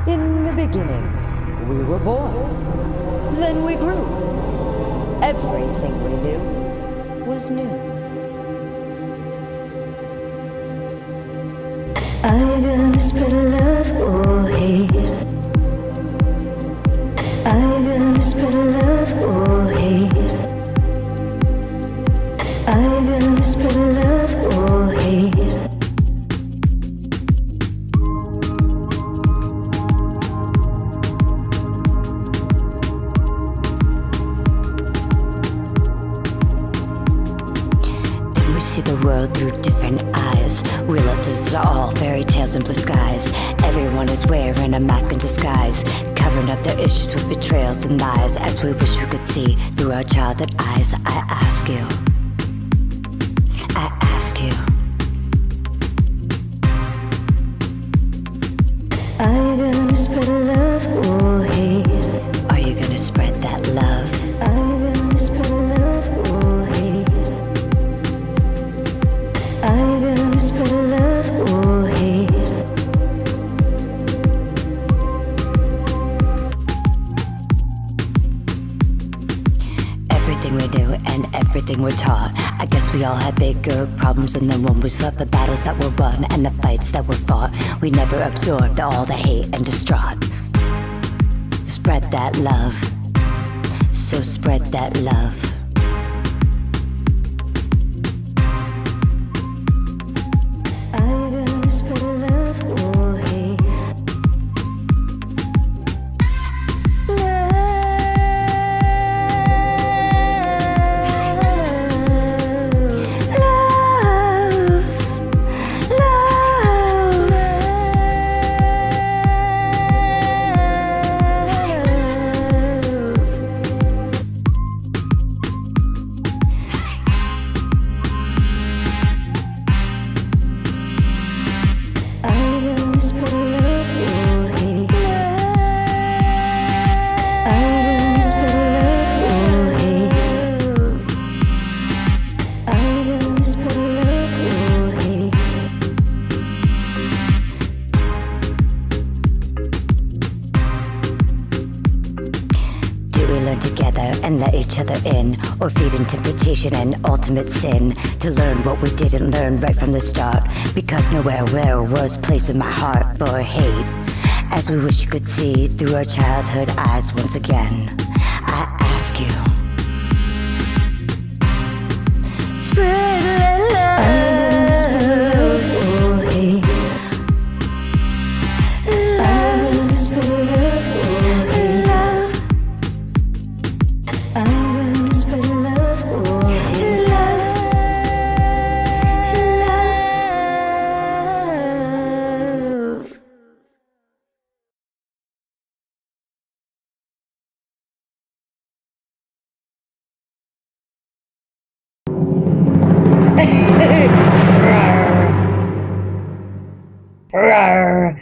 In the beginning, we were born. Then we grew. Everything we knew was new. Are you gonna spread love or hate? Are you gonna spread love or hate? Are you gonna spread love or hate? Then we see the world through different eyes. Realize it's all fairy tales and blue skies. Everyone is wearing a mask in disguise, covering up their issues with betrayals and lies. As we wish we could see through our childhood eyes. I ask you, are you gonna spread love or hate? Are you gonna spread that love? Are you gonna spread love or hate? Are you gonna spread love or hate? Everything we do and everything we're taught. I guess we all had bigger problems than the one we saw. The battles that were won and the fights that were fought. We never absorbed all the hate and distraught. Spread that love. So spread that love. Are you gonna spread love or hate? Together and let each other in, or feed into temptation and ultimate sin, to learn what we didn't learn right from the start, because nowhere was place in my heart for hate. As we wish you could see through our childhood eyes once again, I ask you, spread love, spread love or hate. I'm spread love or hate. I'm gonna spread love or hate. Love.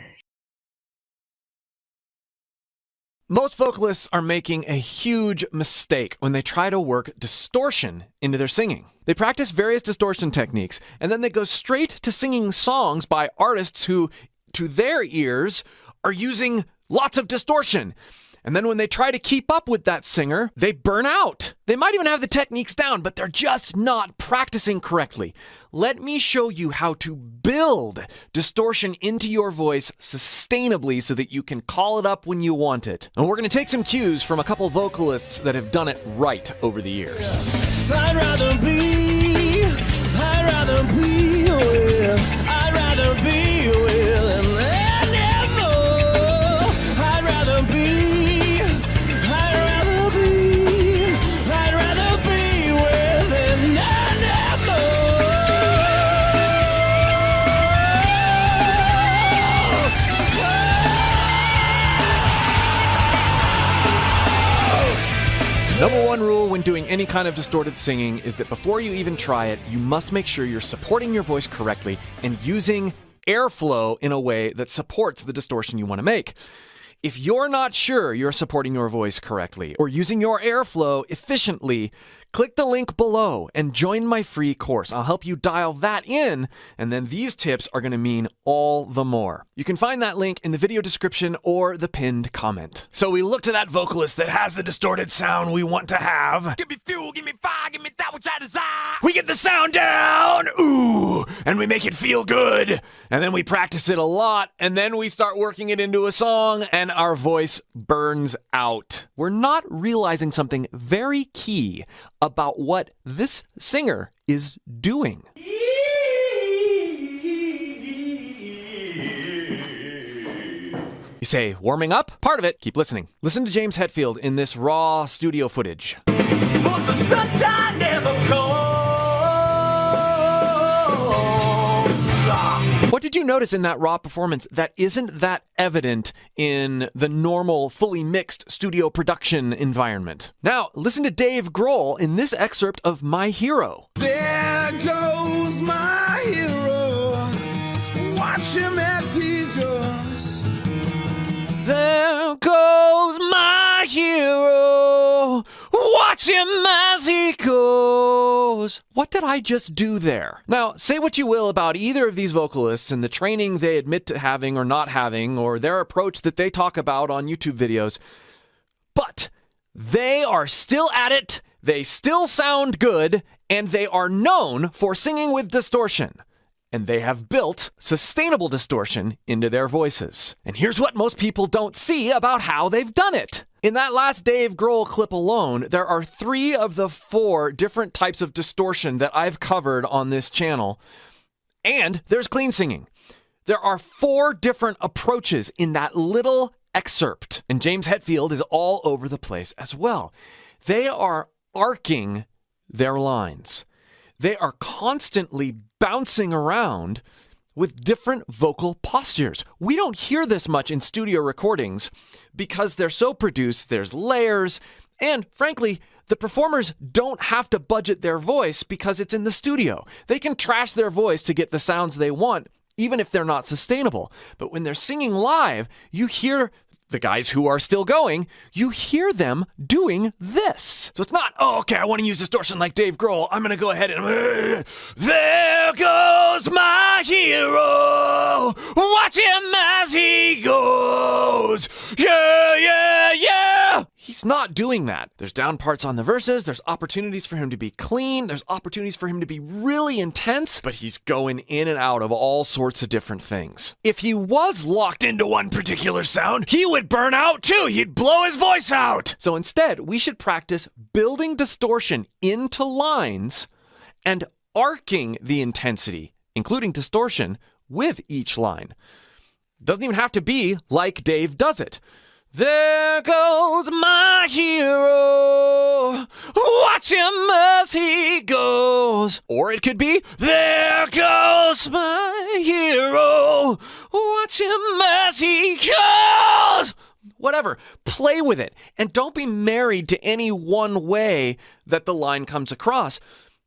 Most vocalists are making a huge mistake when they try to work distortion into their singing. They practice various distortion techniques, and then they go straight to singing songs by artists who, to their ears, are using lots of distortion. And then when they try to keep up with that singer, they burn out. They might even have the techniques down, but they're just not practicing correctly. Let me show you how to build distortion into your voice sustainably so that you can call it up when you want it. And we're going to take some cues from a couple vocalists that have done it right over the years. I'd rather be with, I'd rather be with an animal. I'd rather be with an animal. Number one rule when doing any kind of distorted singing is that before you even try it, you must make sure you're supporting your voice correctly and using airflow in a way that supports the distortion you want to make. If you're not sure you're supporting your voice correctly or using your airflow efficiently, click the link below and join my free course. I'll help you dial that in, and then these tips are going to mean all the more. You can find that link in the video description or the pinned comment. So we look to that vocalist that has the distorted sound we want to have. Give me fuel, give me fire, give me that which I desire. We get the sound down, ooh, and we make it feel good. And then we practice it a lot, and then we start working it into a song, and our voice burns out. We're not realizing something very key about what this singer is doing. You say, warming up? Part of it. Keep listening. Listen to James Hetfield in this raw studio footage. But the sunshine never comes. What did you notice in that raw performance that isn't that evident in the normal, fully mixed studio production environment? Now, listen to Dave Grohl in this excerpt of My Hero. There goes my hero. Watch him as he goes. There goes my hero. Watch him as he goes. What did I just do there? Now, say what you will about either of these vocalists and the training they admit to having or not having, or their approach that they talk about on YouTube videos, but they are still at it, they still sound good, and they are known for singing with distortion. And they have built sustainable distortion into their voices. And here's what most people don't see about how they've done it. In that last Dave Grohl clip alone, there are 3 of the 4 different types of distortion that I've covered on this channel. And there's clean singing. There are 4 different approaches in that little excerpt. And James Hetfield is all over the place as well. They are arcing their lines. They are constantly bouncing around with different vocal postures. We don't hear this much in studio recordings because they're so produced, there's layers, and frankly, the performers don't have to budget their voice because it's in the studio. They can trash their voice to get the sounds they want, even if they're not sustainable. But when they're singing live, you hear the guys who are still going, you hear them doing this. So it's not, oh, okay, I want to use distortion like Dave Grohl. I'm going to go ahead and, there goes my hero. Watch him as he goes. Yeah, yeah, yeah. He's not doing that. There's down parts on the verses. There's opportunities for him to be clean. There's opportunities for him to be really intense, but he's going in and out of all sorts of different things. If he was locked into one particular sound, he would burn out too. He'd blow his voice out. So instead, we should practice building distortion into lines and arcing the intensity, including distortion, with each line. Doesn't even have to be like Dave does it. There goes my hero. Watch him as he goes. Or it could be, there goes my hero. Watch him as he goes. Whatever. Play with it. And don't be married to any one way that the line comes across.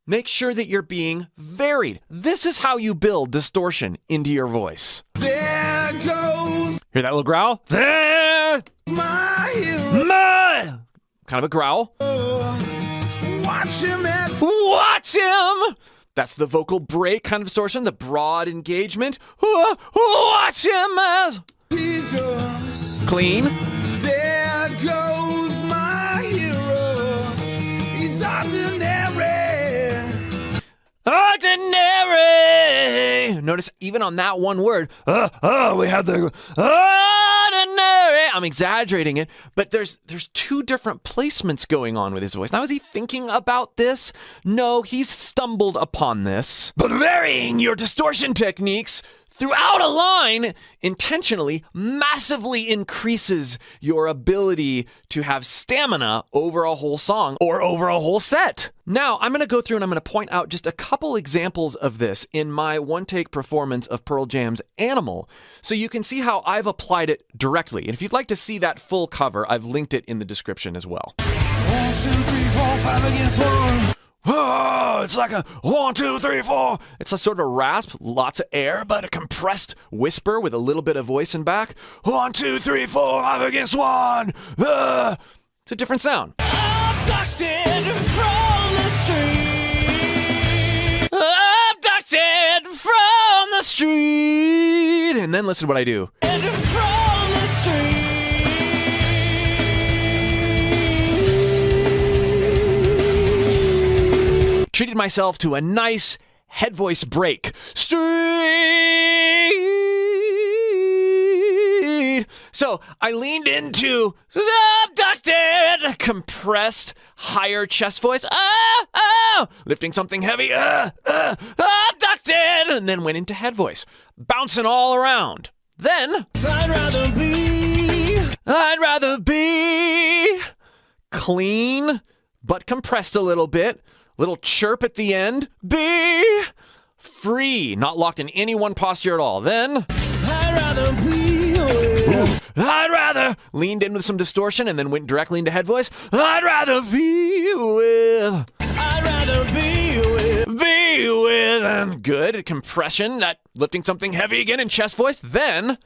Make sure that you're being varied. This is how you build distortion into your voice. There goes Hear that little growl? There! my hero. My! Kind of a growl. Watch him as Watch him! That's the vocal break kind of distortion, the broad engagement. Watch him as he goes. clean. There goes my hero. He's ordinary. Ordinary. Notice even on that one word, we have the ordinary. I'm exaggerating it, but there's 2 different placements going on with his voice. Now, is he thinking about this? No, he's stumbled upon this. But varying your distortion techniques throughout a line intentionally massively increases your ability to have stamina over a whole song or over a whole set. Now, I'm going to go through and I'm going to point out just a couple examples of this in my one-take performance of Pearl Jam's Animal, so you can see how I've applied it directly. And if you'd like to see that full cover, I've linked it in the description as well. 1, 2, 3, 4, 5 against 1. Oh, it's like a 1, 2, 3, 4. It's a sort of rasp, lots of air, but a compressed whisper with a little bit of voice in back. 1, 2, 3, 4, 5 against 1. It's a different sound. Abducted from the street. Abducted from the street. And then listen to what I do. From the street. Treated myself to a nice head voice break. Street. So I leaned into abducted, compressed, higher chest voice. Lifting something heavy. Abducted. And then went into head voice, bouncing all around. Then I'd rather be clean, but compressed a little bit. Little chirp at the end. Be free, not locked in any one posture at all. Then I'd rather leaned in with some distortion and then went directly into head voice. I'd rather be with, and good compression, that lifting something heavy again in chest voice. Then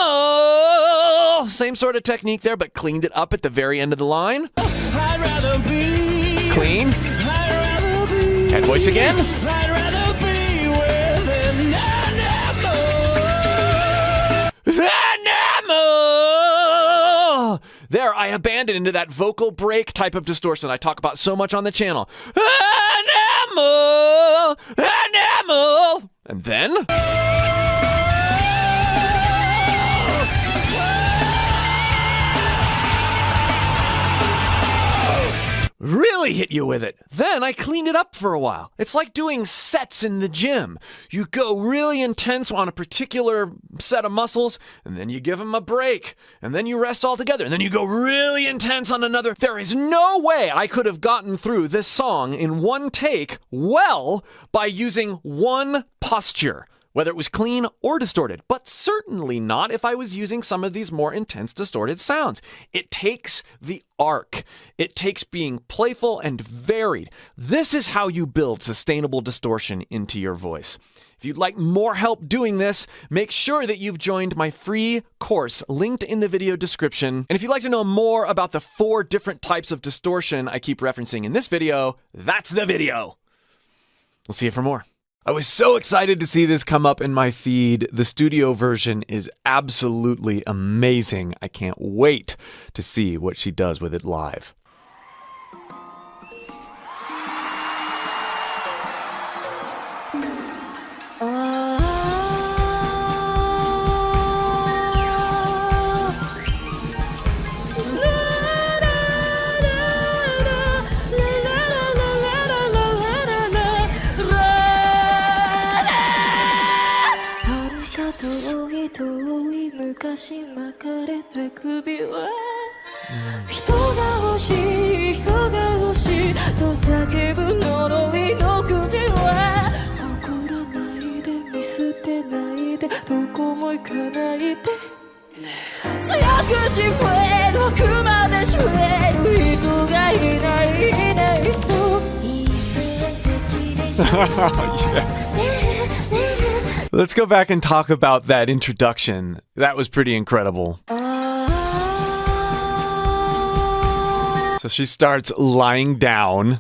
animal, same sort of technique there, but cleaned it up at the very end of the line. I'd rather be Clean. I'd rather be Head voice again. I'd rather be with an Animal! There, I abandoned into that vocal break type of distortion I talk about so much on the channel. Animal! Animal! And then really hit you with it. Then I cleaned it up for a while. It's like doing sets in the gym. You go really intense on a particular set of muscles, and then you give them a break, and then you rest altogether, and then you go really intense on another. There is no way I could have gotten through this song in one take well by using one posture, whether it was clean or distorted, but certainly not if I was using some of these more intense distorted sounds. It takes the arc. It takes being playful and varied. This is how you build sustainable distortion into your voice. If you'd like more help doing this, make sure that you've joined my free course linked in the video description. And if you'd like to know more about the 4 different types of distortion I keep referencing in this video, that's the video. We'll see you for more. I was so excited to see this come up in my feed. The studio version is absolutely amazing. I can't wait to see what she does with it live. Let's go back and talk about that introduction. That was pretty incredible. So she starts lying down.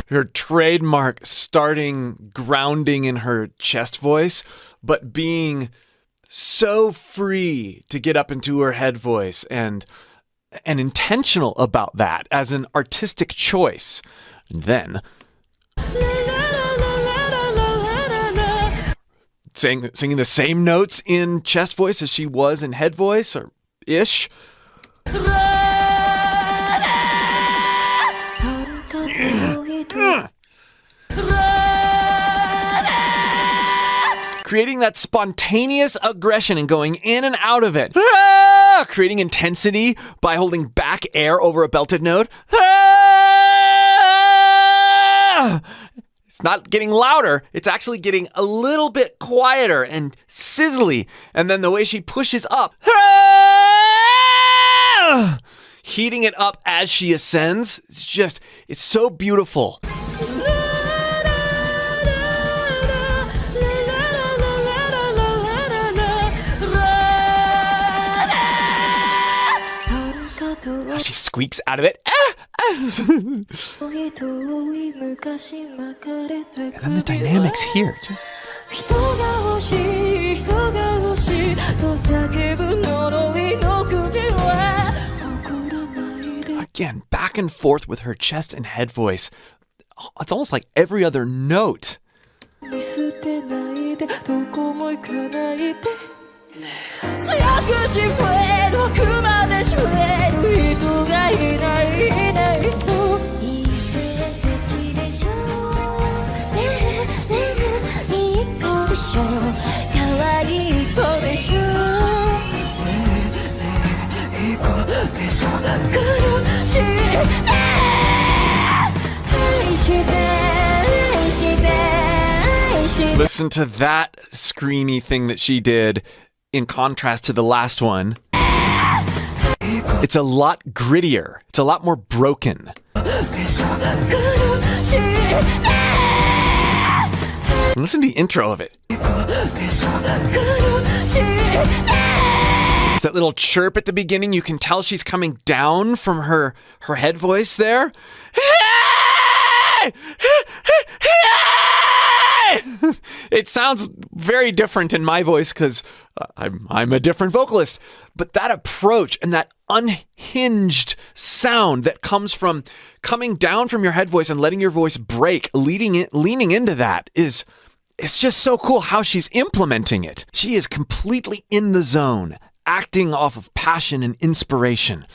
Her trademark starting grounding in her chest voice, but being so free to get up into her head voice and intentional about that as an artistic choice. And then singing the same notes in chest voice as she was in head voice, or ish. Creating that spontaneous aggression and going in and out of it. Creating intensity by holding back air over a belted note. It's not getting louder. It's actually getting a little bit quieter and sizzly. And then the way she pushes up, heating it up as she ascends. It's so beautiful. She squeaks out of it. And then the dynamics here. Again, back and forth with her chest and head voice. It's almost like every other note. Listen to that screamy thing that she did in contrast to the last one. It's a lot grittier. It's a lot more broken. Listen to the intro of it. That little chirp at the beginning, you can tell she's coming down from her head voice there. It sounds very different in my voice because I'm a different vocalist. But that approach and that unhinged sound that comes from coming down from your head voice and letting your voice break, leaning into that it's just so cool how she's implementing it. She is completely in the zone, acting off of passion and inspiration.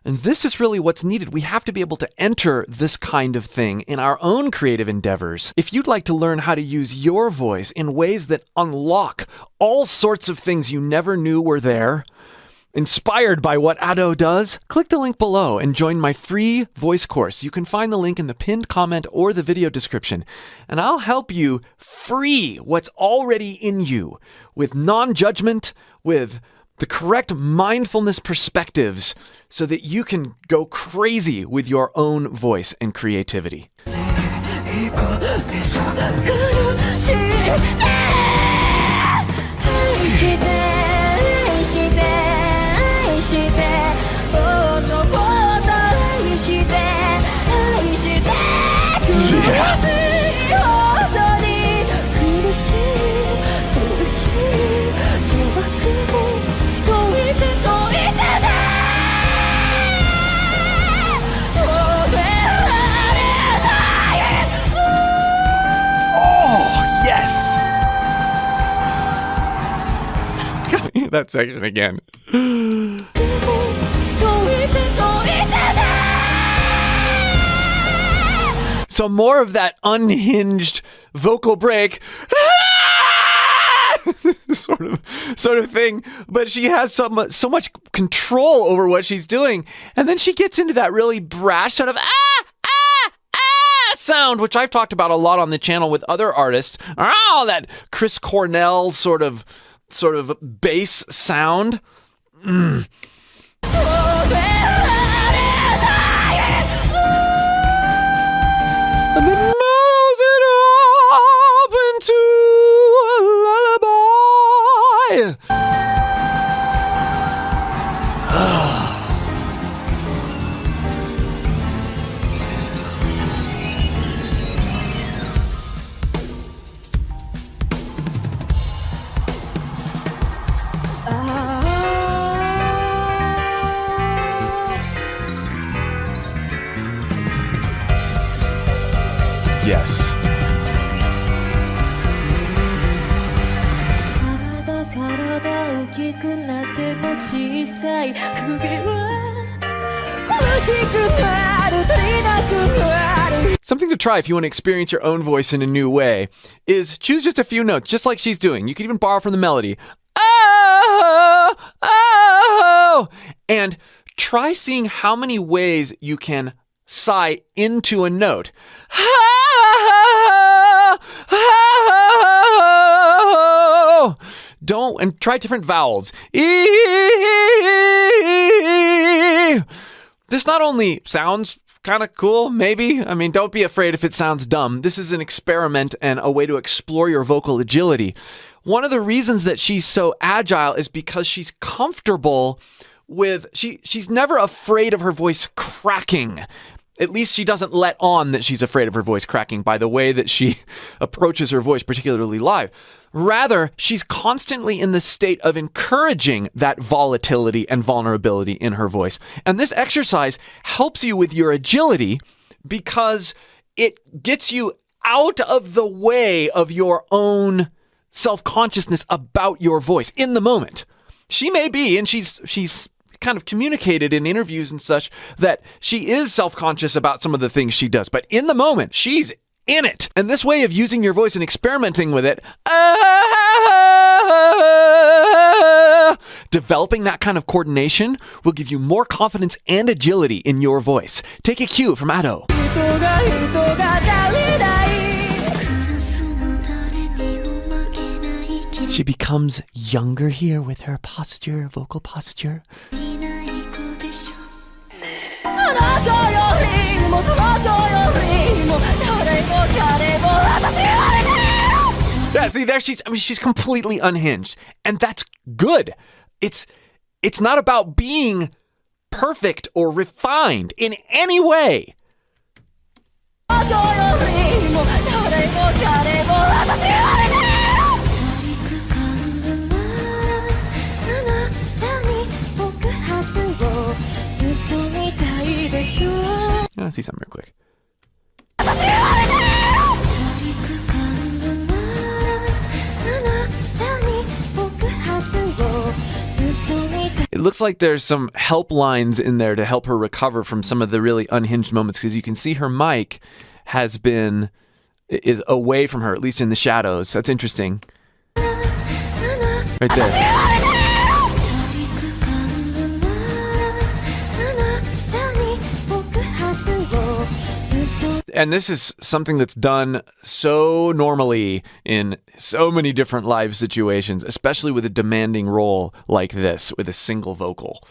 And this is really what's needed. We have to be able to enter this kind of thing in our own creative endeavors. If you'd like to learn how to use your voice in ways that unlock all sorts of things you never knew were there, inspired by what Ado does, click the link below and join my free voice course. You can find the link in the pinned comment or the video description, and I'll help you free what's already in you with non-judgment, with the correct mindfulness perspectives so that you can go crazy with your own voice and creativity. That section again. So more of that unhinged vocal break sort of thing, but she has so much control over what she's doing, and then she gets into that really brash sort of sound, which I've talked about a lot on the channel with other artists. That Chris Cornell sort of bass sound. And then nose it up into a lullaby. Yes. Something to try if you want to experience your own voice in a new way is choose just a few notes, just like she's doing. You can even borrow from the melody. Oh, oh, and try seeing how many ways you can sigh into a note. and try different vowels. This not only sounds kind of cool, maybe. I mean, don't be afraid if it sounds dumb. This is an experiment and a way to explore your vocal agility. One of the reasons that she's so agile is because she's comfortable with, she's never afraid of her voice cracking. At least she doesn't let on that she's afraid of her voice cracking by the way that she approaches her voice, particularly live. Rather, she's constantly in the state of encouraging that volatility and vulnerability in her voice. And this exercise helps you with your agility because it gets you out of the way of your own self-consciousness about your voice in the moment. She may be, and she's kind of communicated in interviews and such, that she is self-conscious about some of the things she does. But in the moment, she's in it. And this way of using your voice and experimenting with it, developing that kind of coordination will give you more confidence and agility in your voice. Take a cue from Ado. She becomes younger here with her posture, vocal posture. Yeah, see there she's completely unhinged. And that's good. It's not about being perfect or refined in any way. I want to see something real quick. It looks like there's some help lines in there to help her recover from some of the really unhinged moments, because you can see her mic is away from her, at least in the shadows. That's interesting. Right there. And this is something that's done so normally in so many different live situations, especially with a demanding role like this, with a single vocal.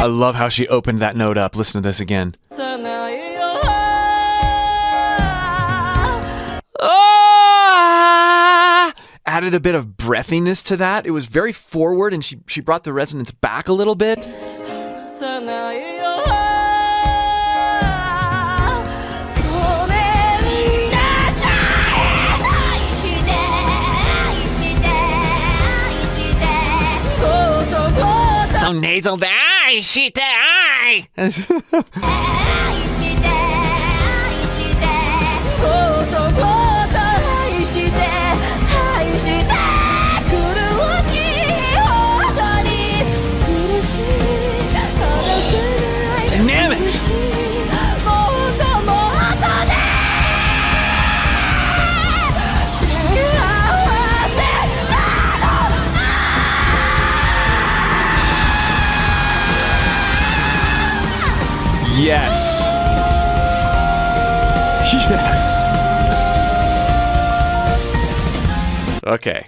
I love how she opened that note up. Listen to this again. Added a bit of breathiness to that. It was very forward, and she brought the resonance back a little bit. So nasal, dynamics. Yes. Yes. Okay.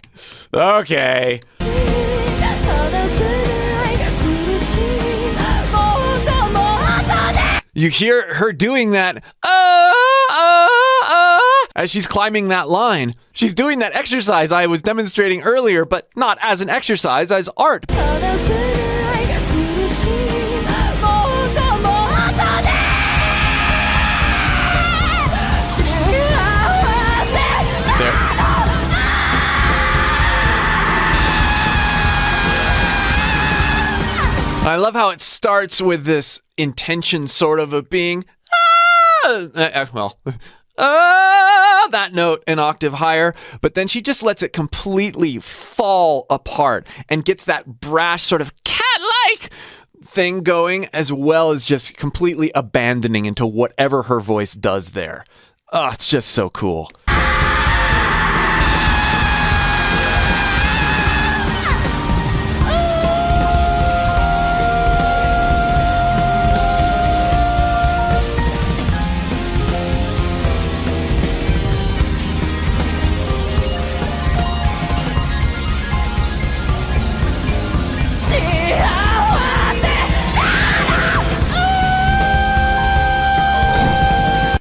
You hear her doing that as she's climbing that line. She's doing that exercise I was demonstrating earlier, but not as an exercise, as art. I love how it starts with this intention sort of being, that note an octave higher, but then she just lets it completely fall apart and gets that brash sort of cat-like thing going, as well as just completely abandoning into whatever her voice does there. Oh, it's just so cool.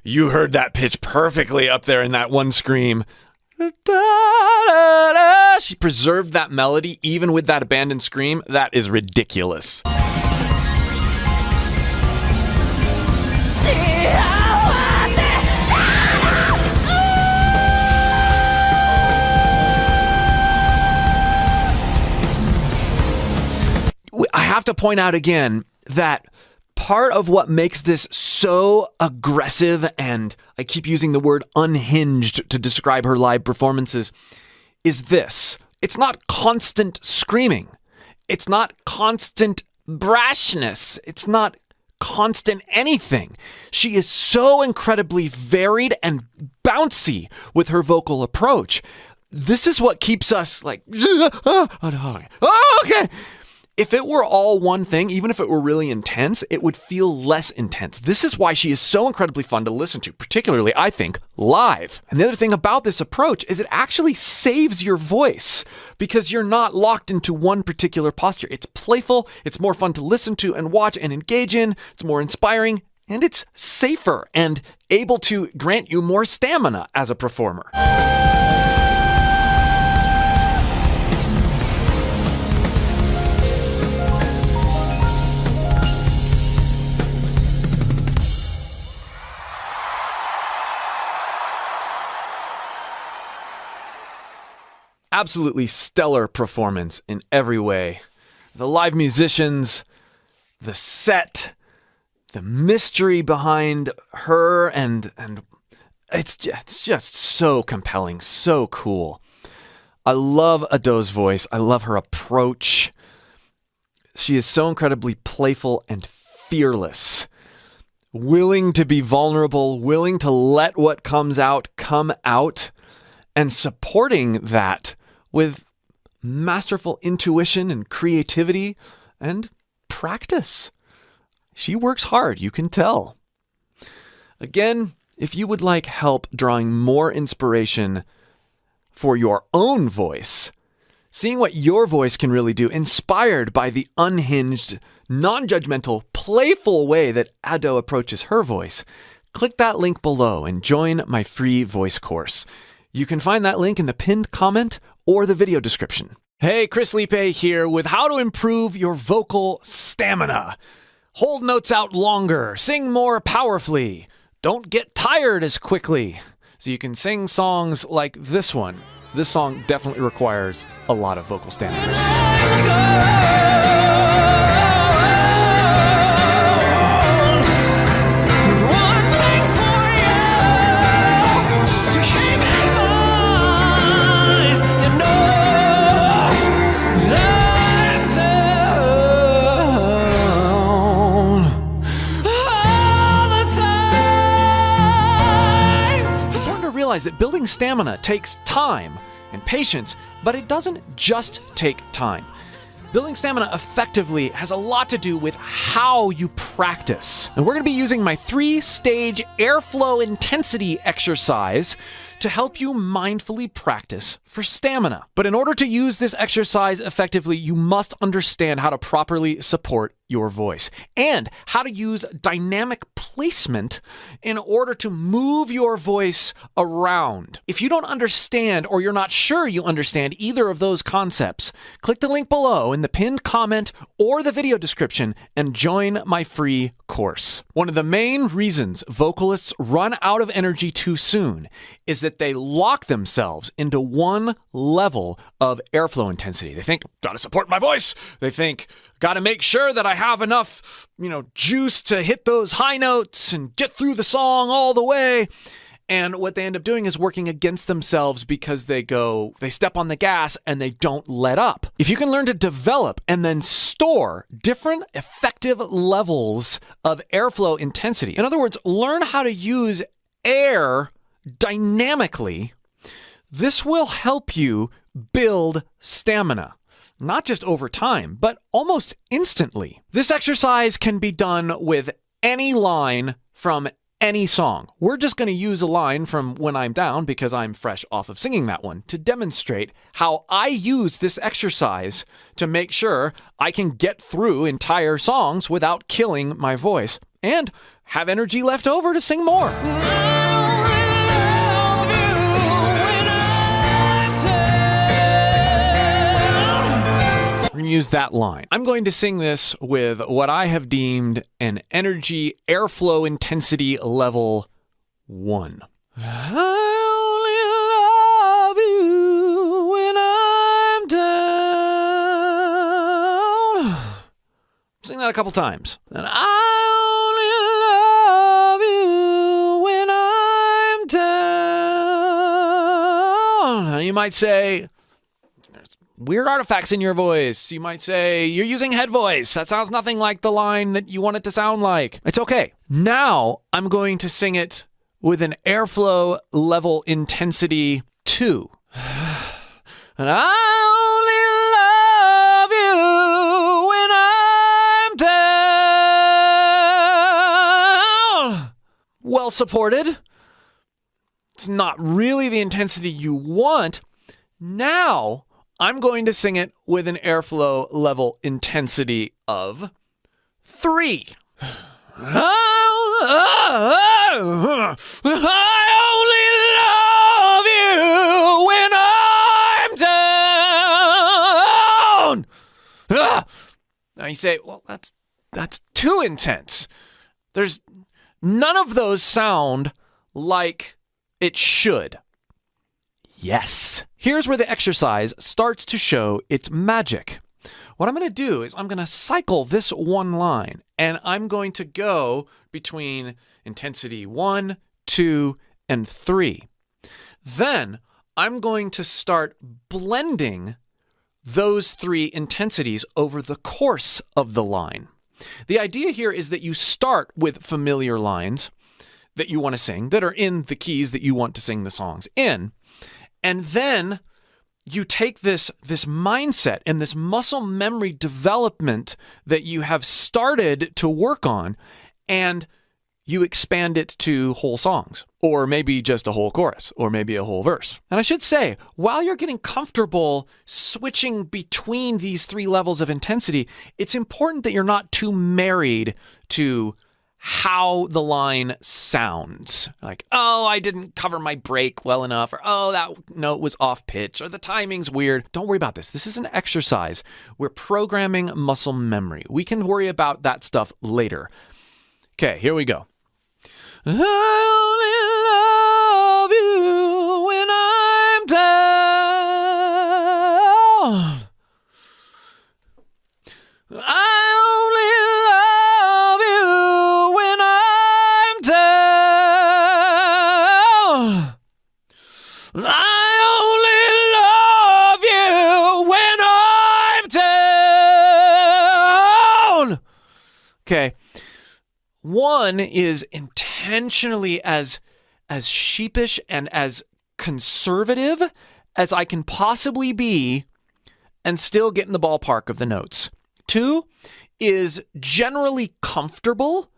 You heard that pitch perfectly up there in that one scream. She preserved that melody even with that abandoned scream. That is ridiculous. I have to point out again that part of what makes this so aggressive, and I keep using the word unhinged to describe her live performances, is this. It's not constant screaming. It's not constant brashness. It's not constant anything. She is so incredibly varied and bouncy with her vocal approach. This is what keeps us like, oh, okay. If it were all one thing, even if it were really intense, it would feel less intense. This is why she is so incredibly fun to listen to, particularly, I think, live. And the other thing about this approach is it actually saves your voice because you're not locked into one particular posture. It's playful, it's more fun to listen to and watch and engage in, it's more inspiring, and it's safer and able to grant you more stamina as a performer. Absolutely stellar performance in every way. The live musicians, the set, the mystery behind her, and it's just so compelling, so cool. I love Ado's voice. I love her approach. She is so incredibly playful and fearless, willing to be vulnerable, willing to let what comes out come out, and supporting that with masterful intuition and creativity and practice. She works hard, you can tell. Again, if you would like help drawing more inspiration for your own voice, seeing what your voice can really do, inspired by the unhinged, non-judgmental, playful way that Ado approaches her voice, click that link below and join my free voice course. You can find that link in the pinned comment or the video description. Hey, Chris Liepe here with how to improve your vocal stamina. Hold notes out longer, sing more powerfully, don't get tired as quickly, so you can sing songs like this one. This song definitely requires a lot of vocal stamina. That building stamina takes time and patience, but it doesn't just take time. Building stamina effectively has a lot to do with how you practice. And we're going to be using my 3-stage airflow intensity exercise to help you mindfully practice for stamina. But in order to use this exercise effectively, you must understand how to properly support your voice and how to use dynamic placement in order to move your voice around. If you don't understand, or you're not sure you understand either of those concepts, click the link below in the pinned comment or the video description and join my free course. One of the main reasons vocalists run out of energy too soon is that they lock themselves into one level of airflow intensity. They think, gotta support my voice. They think, gotta make sure that I have enough, juice to hit those high notes and get through the song all the way. And what they end up doing is working against themselves because they step on the gas and they don't let up. If you can learn to develop and then store different effective levels of airflow intensity, in other words, learn how to use air dynamically, this will help you build stamina. Not just over time, but almost instantly. This exercise can be done with any line from any song. We're just going to use a line from When I'm Down because I'm fresh off of singing that one to demonstrate how I use this exercise to make sure I can get through entire songs without killing my voice and have energy left over to sing more. We're going to use that line. I'm going to sing this with what I have deemed an energy airflow intensity level 1. I only love you when I'm down. Sing that a couple times. And I only love you when I'm down. Now you might say, weird artifacts in your voice. You might say, you're using head voice. That sounds nothing like the line that you want it to sound like. It's okay. Now I'm going to sing it with an airflow level intensity 2. And I only love you when I'm down. Well supported. It's not really the intensity you want. Now I'm going to sing it with an airflow level intensity of 3. I only love you when I'm down. Now you say, well, that's too intense. There's none of those sound like it should. Yes. Here's where the exercise starts to show its magic. What I'm going to do is I'm going to cycle this one line, and I'm going to go between intensity 1, 2, and 3. Then I'm going to start blending those 3 intensities over the course of the line. The idea here is that you start with familiar lines that you want to sing that are in the keys that you want to sing the songs in. And then you take this mindset and this muscle memory development that you have started to work on, and you expand it to whole songs, or maybe just a whole chorus, or maybe a whole verse. And I should say, while you're getting comfortable switching between these 3 levels of intensity, it's important that you're not too married to how the line sounds. Like, oh, I didn't cover my break well enough, or oh, that note was off pitch, or the timing's weird. Don't worry about this. This is an exercise. We're programming muscle memory. We can worry about that stuff later. Okay, here we go. I only love you when I'm down. Okay. One is intentionally as sheepish and as conservative as I can possibly be and still get in the ballpark of the notes. 2 is generally comfortable.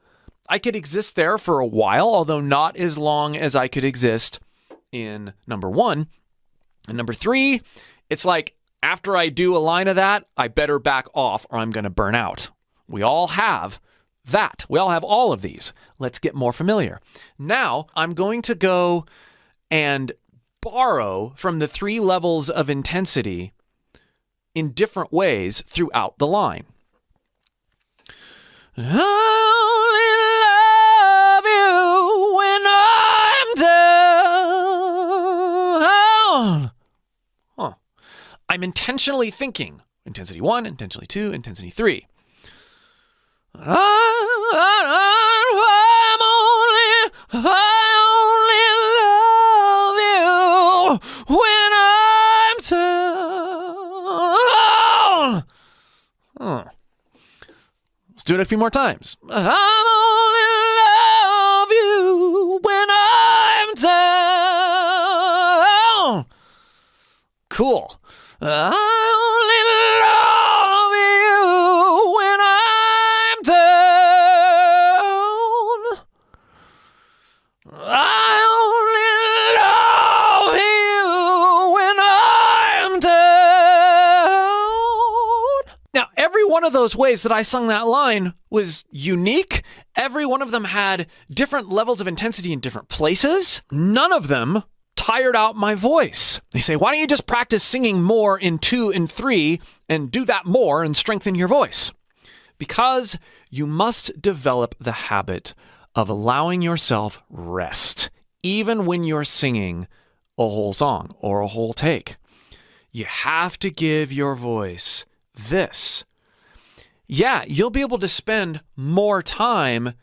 I could exist there for a while, although not as long as I could exist in number 1. And number 3, it's like after I do a line of that, I better back off or I'm going to burn out. We all have that. We all have all of these. Let's get more familiar. Now, I'm going to go and borrow from the 3 levels of intensity in different ways throughout the line. I only love you when I'm down. I'm intentionally thinking intensity 1, intensity 2, intensity 3. I only do it a few more times. I'm only love you when I'm down. Cool. I only love you when I'm down. I only love you when I'm down. Now, every one of those ways that I sung that line was unique. Every one of them had different levels of intensity in different places. None of them tired out my voice. They say, why don't you just practice singing more in 2 and 3 and do that more and strengthen your voice? Because you must develop the habit of allowing yourself rest, even when you're singing a whole song or a whole take. You have to give your voice this. Yeah, you'll be able to spend more time,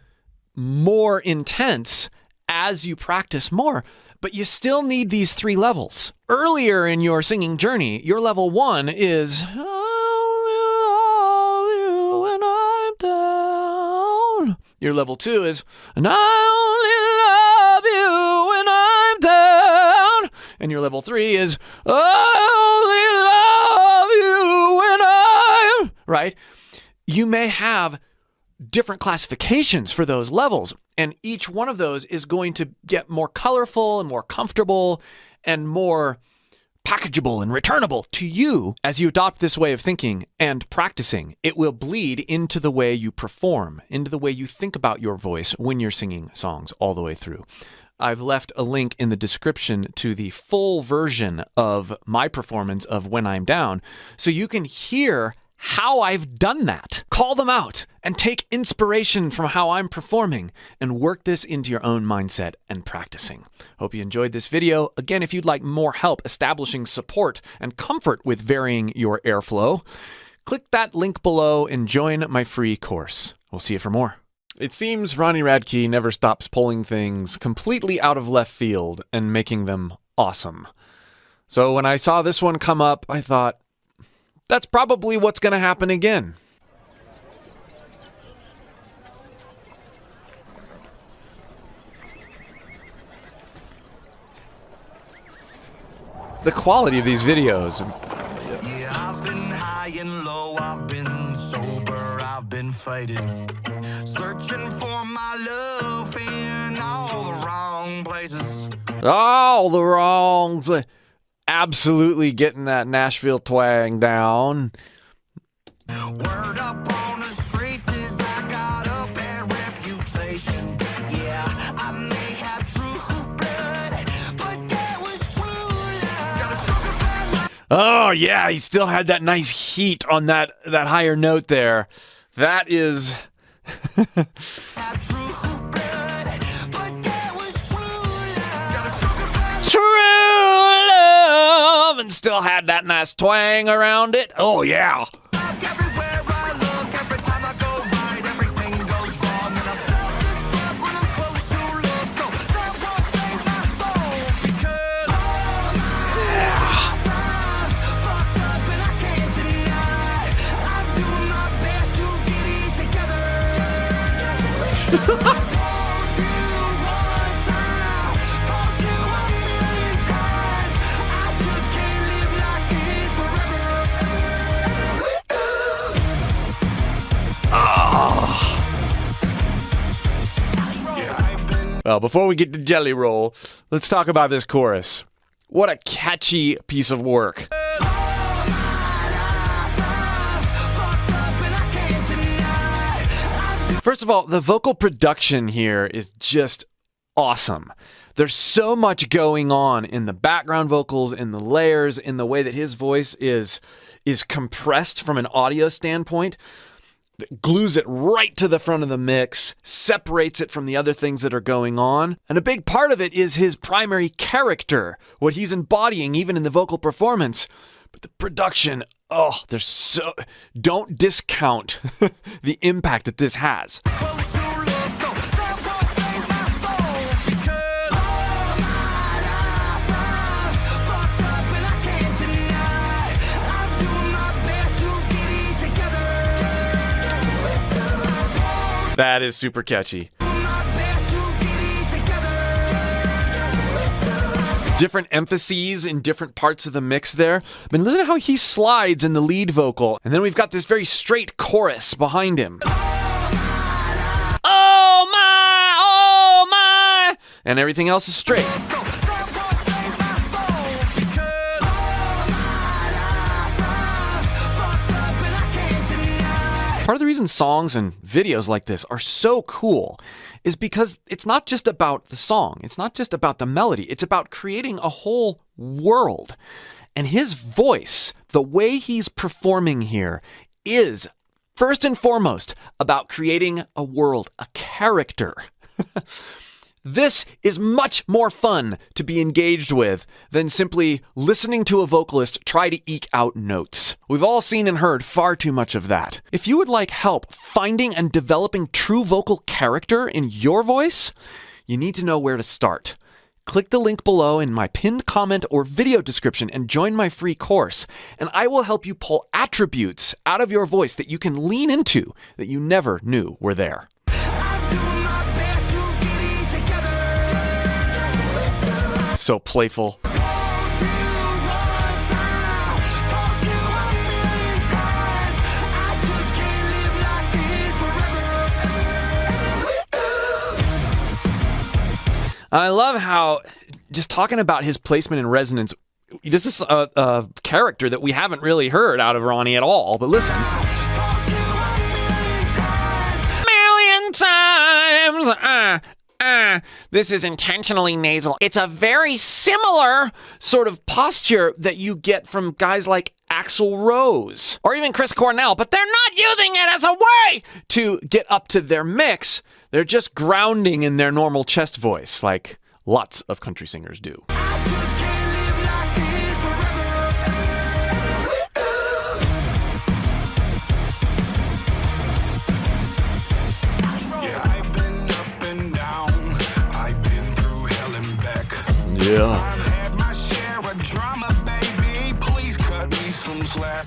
more intense as you practice more, but you still need these 3 levels. Earlier in your singing journey, your level 1 is, I only love you when I'm down. Your level 2 is, and I only love you when I'm down. And your level 3 is, I only love you when I'm, right? You may have different classifications for those levels, and each one of those is going to get more colorful and more comfortable and more packageable and returnable to you as you adopt this way of thinking and practicing. It will bleed into the way you perform, into the way you think about your voice when you're singing songs all the way through. I've left a link in the description to the full version of my performance of When I'm Down, so you can hear how I've done that. Call them out and take inspiration from how I'm performing and work this into your own mindset and practicing. Hope you enjoyed this video. Again, if you'd like more help establishing support and comfort with varying your airflow, click that link below and join my free course. We'll see you for more. It seems Ronnie Radke never stops pulling things completely out of left field and making them awesome. So when I saw this one come up, I thought, that's probably what's going to happen again. The quality of these videos. Yeah, I've been high and low, I've been sober, I've been fighting, searching for my love in all the wrong places. All the wrong places. Absolutely getting that Nashville twang down. Word up on the streets is I got a bad reputation. Yeah, I may have true blood, but that was true love. Got a stronger bad love. Oh yeah, he still had that nice heat on that higher note there. That is Have true blood, but that was true love. Got a stronger bad true love, and still had that nice twang around it. Oh yeah. everywhere I look, every time I go right, everything goes wrong, and I self-destruct when I'm close to love. So someone save my soul, because all my life fucked up and I can't deny. I do my best to get it together. I told you once, I told you a million times, I just can't live like this forever. Well, before we get to Jelly Roll, let's talk about this chorus. What a catchy piece of work. First of all, the vocal production here is just awesome. There's so much going on in the background vocals, in the layers, in the way that his voice is compressed from an audio standpoint. That glues it right to the front of the mix, separates it from the other things that are going on. And a big part of it is his primary character, what he's embodying even in the vocal performance. But the production, don't discount the impact that this has. Close to love, so someone save my soul, because all my life I've fucked up and I can't deny. I do my best to get it together. That is super catchy. Different emphases in different parts of the mix there. I mean, listen to how he slides in the lead vocal. And then we've got this very straight chorus behind him. Oh my, and everything else is straight. Part of the reason songs and videos like this are so cool is because it's not just about the song. It's not just about the melody. It's about creating a whole world. And his voice, the way he's performing here, is first and foremost about creating a world, a character. This is much more fun to be engaged with than simply listening to a vocalist try to eke out notes. We've all seen and heard far too much of that. If you would like help finding and developing true vocal character in your voice, you need to know where to start. Click the link below in my pinned comment or video description and join my free course, and I will help you pull attributes out of your voice that you can lean into that you never knew were there. So playful. I love how, just talking about his placement and resonance, this is a character that we haven't really heard out of Ronnie at all, but listen. Million times, this is intentionally nasal. It's a very similar sort of posture that you get from guys like Axl Rose or even Chris Cornell, but they're not using it as a way to get up to their mix. They're just grounding in their normal chest voice, like lots of country singers do. Yeah. I've had my share of drama, baby. Please cut me some slack.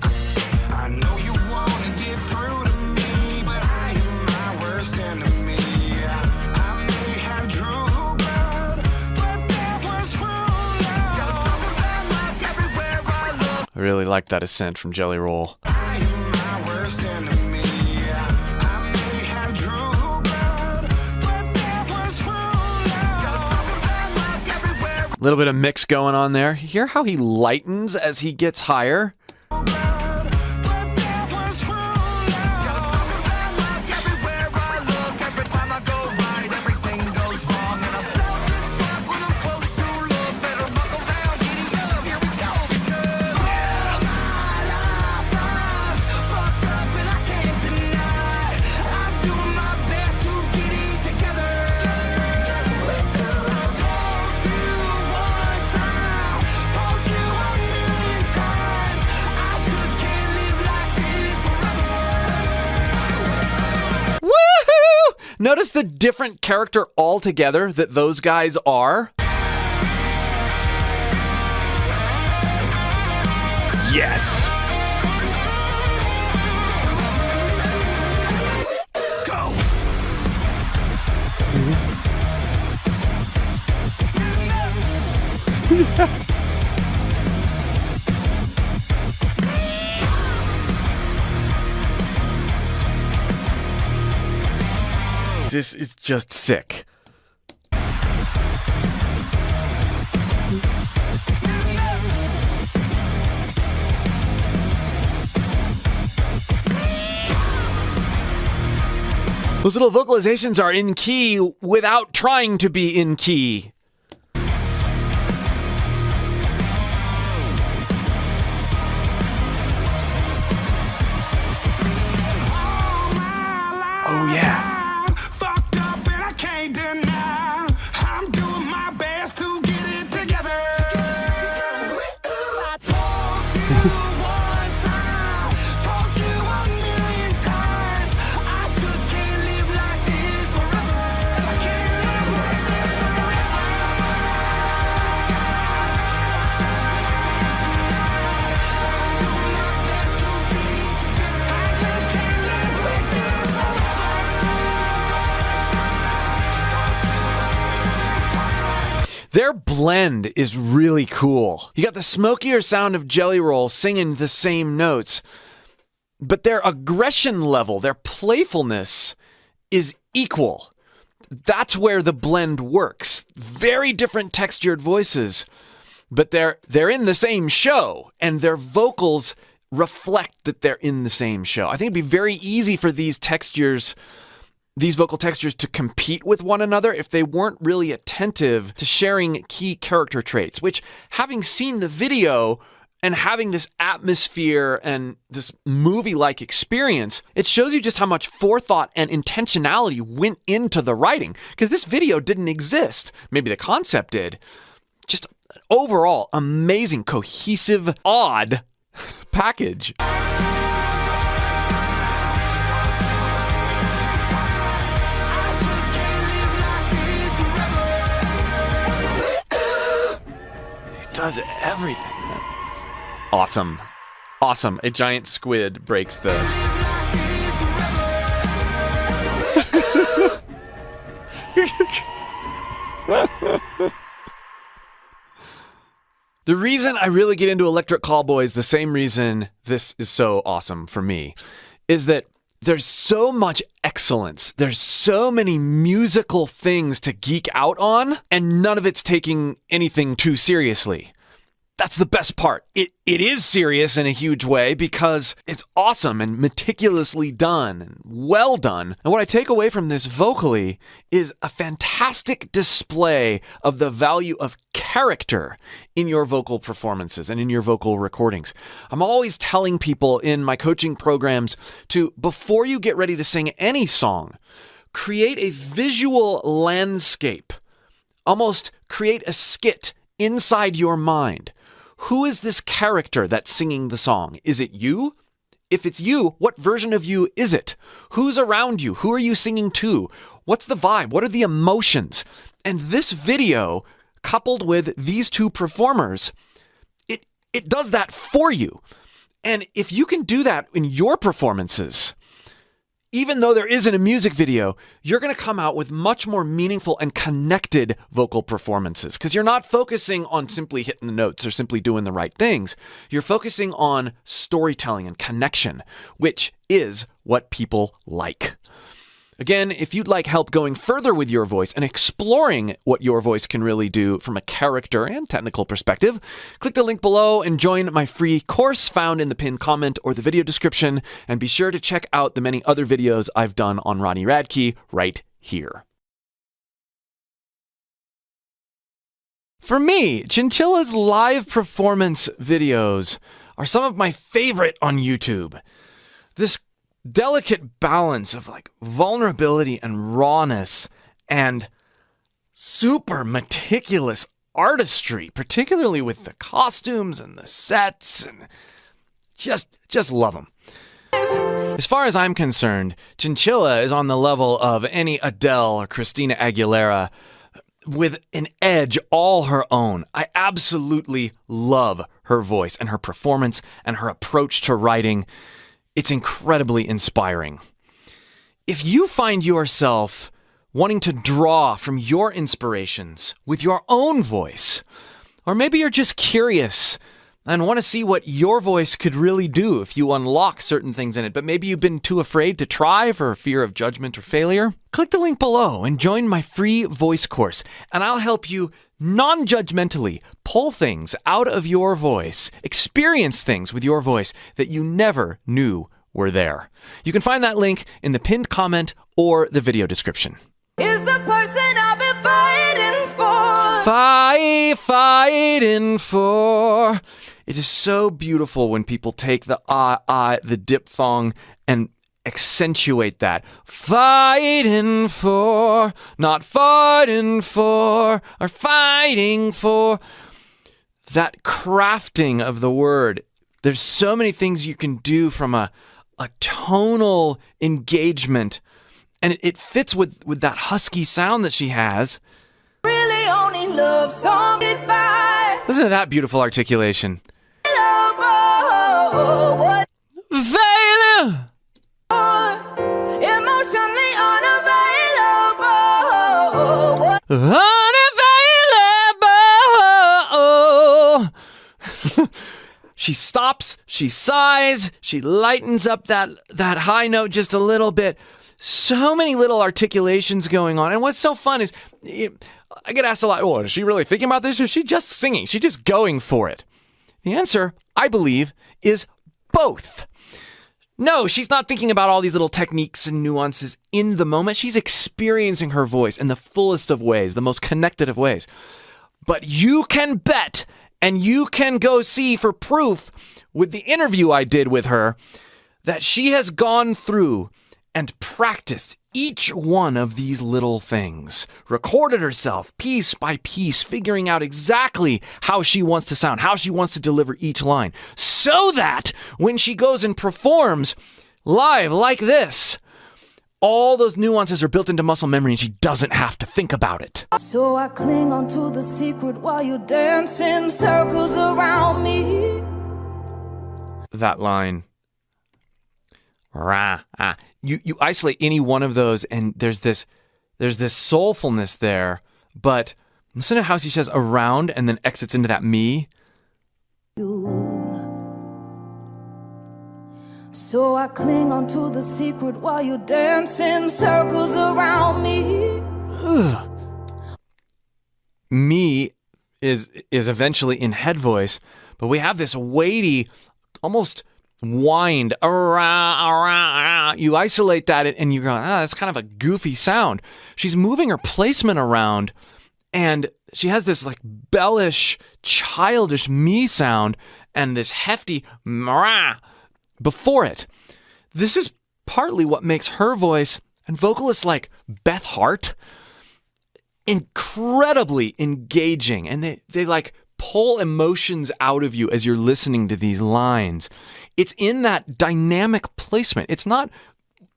I know you wanna get through to me, but I am my worst enemy. I may have true blood, but that was true love. Gotta stop the bad luck everywhere I look. I really like that ascent from Jelly Roll. I am my worst enemy. I may have true blood, but that was true love. Gotta stop the bad luck everywhere. A little bit of mix going on there. Hear how he lightens as he gets higher? Notice the different character altogether that those guys are. Yes. Go. This is just sick. Those little vocalizations are in key without trying to be in key. Oh yeah. Fucked up and I can't deny. I'm doing my best to get it together. I told you one time, told you a million times. I just can't live like this forever. I can't live like this forever. I'm doing my best to get it together. I just can't live like this forever. Their blend is really cool. You got the smokier sound of Jelly Roll singing the same notes, but their aggression level, their playfulness is equal. That's where the blend works. Very different textured voices, but they're in the same show, and their vocals reflect that they're in the same show. I think it'd be very easy for these vocal textures to compete with one another if they weren't really attentive to sharing key character traits, which, having seen the video and having this atmosphere and this movie-like experience, it shows you just how much forethought and intentionality went into the writing, because this video didn't exist. Maybe the concept did. Just overall amazing, cohesive, odd package. It does everything. Awesome. Awesome. A giant squid breaks the... The reason I really get into Electric Callboys, the same reason this is so awesome for me, is that there's so much excellence. There's so many musical things to geek out on, and none of it's taking anything too seriously. That's the best part. It is serious in a huge way because it's awesome and meticulously done and well done. And what I take away from this vocally is a fantastic display of the value of character in your vocal performances and in your vocal recordings. I'm always telling people in my coaching programs to, before you get ready to sing any song, create a visual landscape. Almost create a skit inside your mind. Who is this character that's singing the song? Is it you? If it's you, what version of you is it? Who's around you? Who are you singing to? What's the vibe? What are the emotions? And this video, coupled with these two performers, it does that for you. And if you can do that in your performances, even though there isn't a music video, you're going to come out with much more meaningful and connected vocal performances, because you're not focusing on simply hitting the notes or simply doing the right things. You're focusing on storytelling and connection, which is what people like. Again, if you'd like help going further with your voice and exploring what your voice can really do from a character and technical perspective, click the link below and join my free course found in the pinned comment or the video description, and be sure to check out the many other videos I've done on Ronnie Radke right here. For me, Chinchilla's live performance videos are some of my favorite on YouTube. This delicate balance of like vulnerability and rawness and super meticulous artistry, particularly with the costumes and the sets, and just love them. As far as I'm concerned, Chinchilla is on the level of any Adele or Christina Aguilera, with an edge all her own. I absolutely love her voice and her performance and her approach to writing. It's incredibly inspiring. If you find yourself wanting to draw from your inspirations with your own voice, or maybe you're just curious and want to see what your voice could really do if you unlock certain things in it, but maybe you've been too afraid to try for fear of judgment or failure, click the link below and join my free voice course, and I'll help you non-judgmentally pull things out of your voice, experience things with your voice that you never knew were there. You can find that link in the pinned comment or the video description. Is the person I've been fighting for. Fighting for. It is so beautiful when people take the the diphthong and accentuate that. Fighting for, not fighting for, or fighting for. That crafting of the word. There's so many things you can do from a tonal engagement, and it fits with that husky sound that she has. Really only love song goodbye. Listen to that beautiful articulation. What? Failure. Emotionally unavailable. What? Unavailable. She stops, she sighs, she lightens up that high note just a little bit. So many little articulations going on. And what's so fun is, I get asked a lot, is she really thinking about this, or is she just singing? She's just going for it. The answer, I believe, is both. No, she's not thinking about all these little techniques and nuances in the moment. She's experiencing her voice in the fullest of ways, the most connected of ways. But you can bet, and you can go see for proof with the interview I did with her, that she has gone through and practiced each one of these little things, recorded herself piece by piece, figuring out exactly how she wants to sound, how she wants to deliver each line, so that when she goes and performs live like this, all those nuances are built into muscle memory and she doesn't have to think about it. So I cling onto the secret while you dance in circles around me. That line. Rah, ah. You isolate any one of those and there's this soulfulness there, but listen to how she says around and then exits into that me. So I cling onto the secret while you dance in circles around me. Ugh. Me is eventually in head voice, but we have this weighty, almost whined, you isolate that and you're going, that's kind of a goofy sound. She's moving her placement around and she has this like bellish, childish me sound and this hefty before it. This is partly what makes her voice and vocalists like Beth Hart incredibly engaging, and they like pull emotions out of you as you're listening to these lines. It's in that dynamic placement. It's not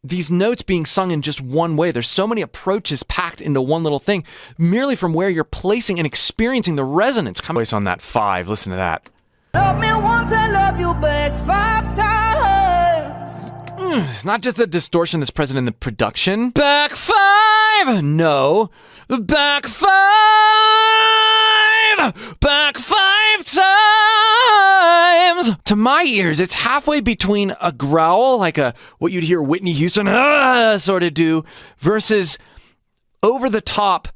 these notes being sung in just one way. There's so many approaches packed into one little thing, merely from where you're placing and experiencing the resonance. Voice on that 5. Listen to that. Love me once, I love you back 5 times. It's not just the distortion that's present in the production. Back 5! No. Back 5! Back 5 times! To my ears, it's halfway between a growl, like what you'd hear Whitney Houston sort of do, versus over the top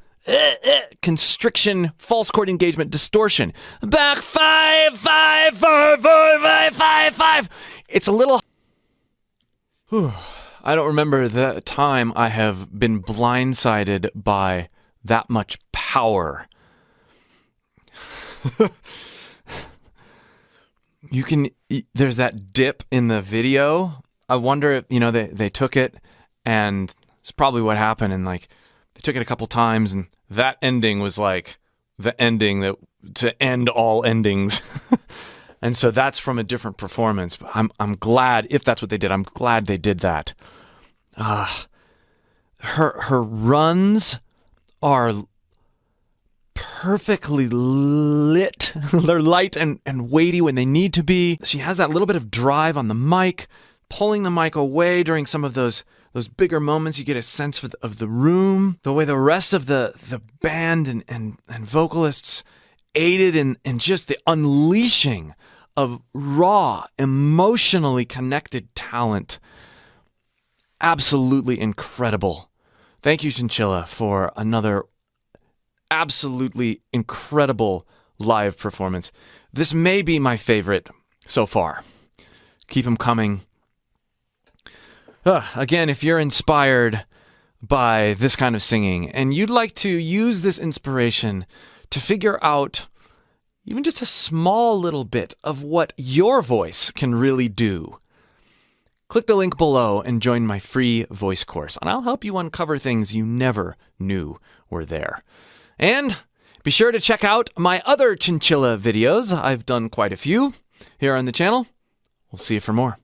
constriction, false chord engagement, distortion. Back 5, 5, 5, 5, 5, 5, 5. It's a little... I don't remember the time I have been blindsided by that much power. There's that dip in the video. I wonder if, they took it and it's probably what happened. And like, they took it a couple times and that ending was like the ending to end all endings. And so that's from a different performance. But I'm glad, if that's what they did, I'm glad they did that. Her runs are perfectly lit. They're light and weighty when they need to be. She has that little bit of drive on the mic, pulling the mic away during some of those bigger moments. You get a sense of the room, the way the rest of the band and vocalists aided in just the unleashing of raw, emotionally connected talent. Absolutely incredible. Thank you, Chinchilla, for another absolutely incredible live performance. This may be my favorite so far. Keep them coming. Again, if you're inspired by this kind of singing and you'd like to use this inspiration to figure out even just a small little bit of what your voice can really do, click the link below and join my free voice course, and I'll help you uncover things you never knew were there. And be sure to check out my other Chinchilla videos. I've done quite a few here on the channel. We'll see you for more.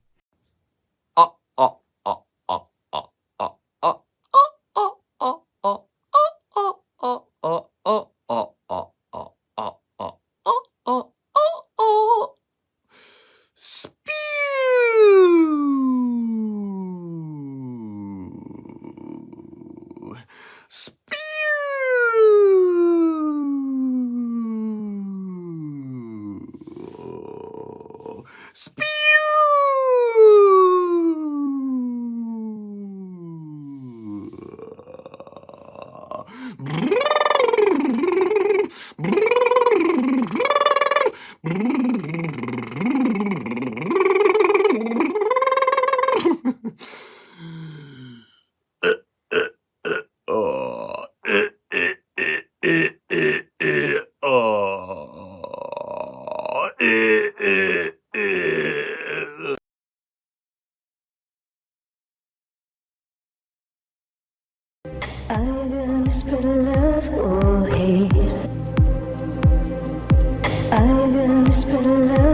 Are you gonna spread love or hate? Are you gonna spread love?